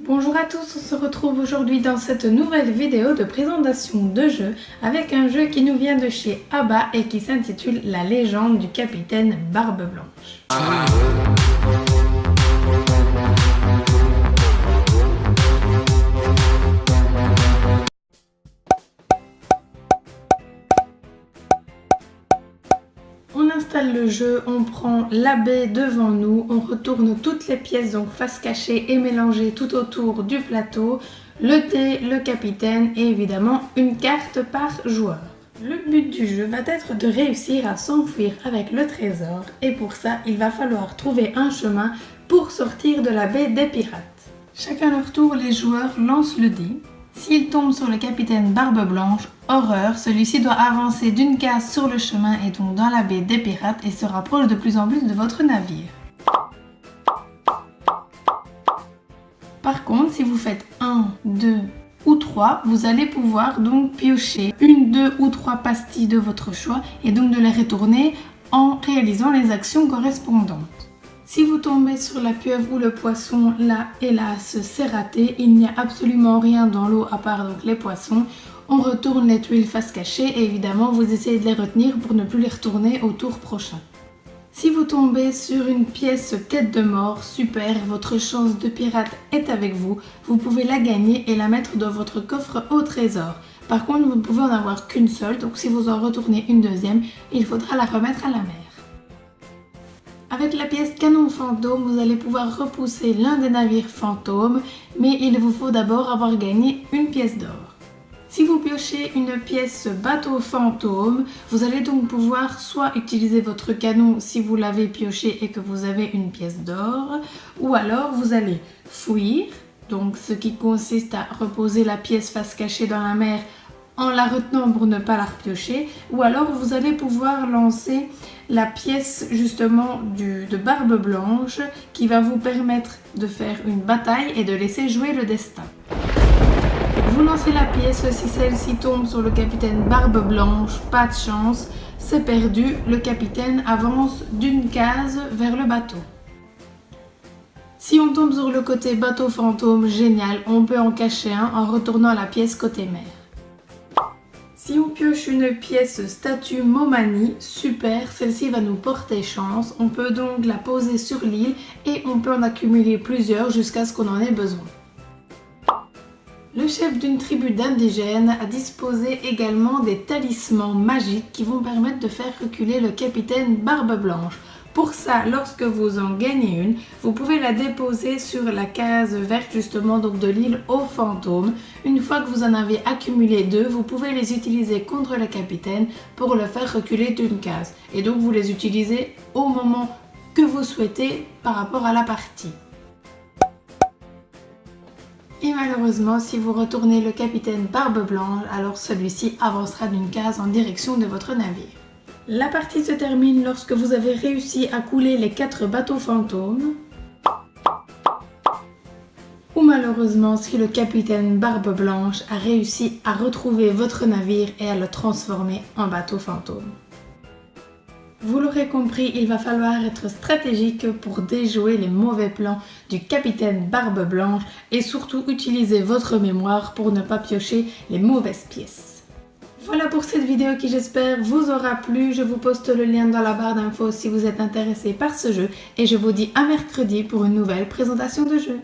Bonjour à tous, on se retrouve aujourd'hui dans cette nouvelle vidéo de présentation de jeu avec un jeu qui nous vient de chez Abba et qui s'intitule La légende du capitaine Barbe Blanche. On installe le jeu, on prend la baie devant nous, on retourne toutes les pièces, donc face cachée et mélangée tout autour du plateau, le dé, le capitaine et évidemment une carte par joueur. Le but du jeu va être de réussir à s'enfuir avec le trésor et pour ça il va falloir trouver un chemin pour sortir de la baie des pirates. Chacun leur tour, les joueurs lancent le dé. S'il tombe sur le capitaine Barbe Blanche, horreur, celui-ci doit avancer d'une case sur le chemin et donc dans la baie des pirates et se rapproche de plus en plus de votre navire. Par contre, si vous faites 1, 2 ou 3, vous allez pouvoir donc piocher une, 2 ou 3 pastilles de votre choix et donc de les retourner en réalisant les actions correspondantes. Si vous tombez sur la pieuvre ou le poisson, là, hélas, c'est raté. Il n'y a absolument rien dans l'eau à part donc les poissons. On retourne les tuiles face cachée et évidemment, vous essayez de les retenir pour ne plus les retourner au tour prochain. Si vous tombez sur une pièce tête de mort, super, votre chance de pirate est avec vous. Vous pouvez la gagner et la mettre dans votre coffre au trésor. Par contre, vous ne pouvez en avoir qu'une seule, donc si vous en retournez une deuxième, il faudra la remettre à la mer. Avec la pièce canon fantôme, vous allez pouvoir repousser l'un des navires fantômes, mais il vous faut d'abord avoir gagné une pièce d'or. Si vous piochez une pièce bateau fantôme, vous allez donc pouvoir soit utiliser votre canon si vous l'avez pioché et que vous avez une pièce d'or, ou alors vous allez fuir, donc ce qui consiste à reposer la pièce face cachée dans la mer en la retenant pour ne pas la repiocher, ou alors vous allez pouvoir lancer la pièce justement de Barbe Blanche qui va vous permettre de faire une bataille et de laisser jouer le destin. Vous lancez la pièce, si celle-ci tombe sur le capitaine Barbe Blanche, pas de chance, c'est perdu, le capitaine avance d'une case vers le bateau. Si on tombe sur le côté bateau fantôme, génial, on peut en cacher un en retournant la pièce côté mer. Si on pioche une pièce statue Momani, super, celle-ci va nous porter chance. On peut donc la poser sur l'île et on peut en accumuler plusieurs jusqu'à ce qu'on en ait besoin. Le chef d'une tribu d'indigènes a disposé également des talismans magiques qui vont permettre de faire reculer le capitaine Barbe Blanche. Pour ça, lorsque vous en gagnez une, vous pouvez la déposer sur la case verte justement donc de l'île aux fantômes. Une fois que vous en avez accumulé 2, vous pouvez les utiliser contre le capitaine pour le faire reculer d'une case. Et donc vous les utilisez au moment que vous souhaitez par rapport à la partie. Et malheureusement, si vous retournez le capitaine Barbe Blanche, alors celui-ci avancera d'une case en direction de votre navire. La partie se termine lorsque vous avez réussi à couler les 4 bateaux fantômes. Ou malheureusement si le capitaine Barbe Blanche a réussi à retrouver votre navire et à le transformer en bateau fantôme. Vous l'aurez compris, il va falloir être stratégique pour déjouer les mauvais plans du capitaine Barbe Blanche et surtout utiliser votre mémoire pour ne pas piocher les mauvaises pièces. Voilà pour cette vidéo qui j'espère vous aura plu. Je vous poste le lien dans la barre d'infos si vous êtes intéressé par ce jeu et je vous dis à mercredi pour une nouvelle présentation de jeu.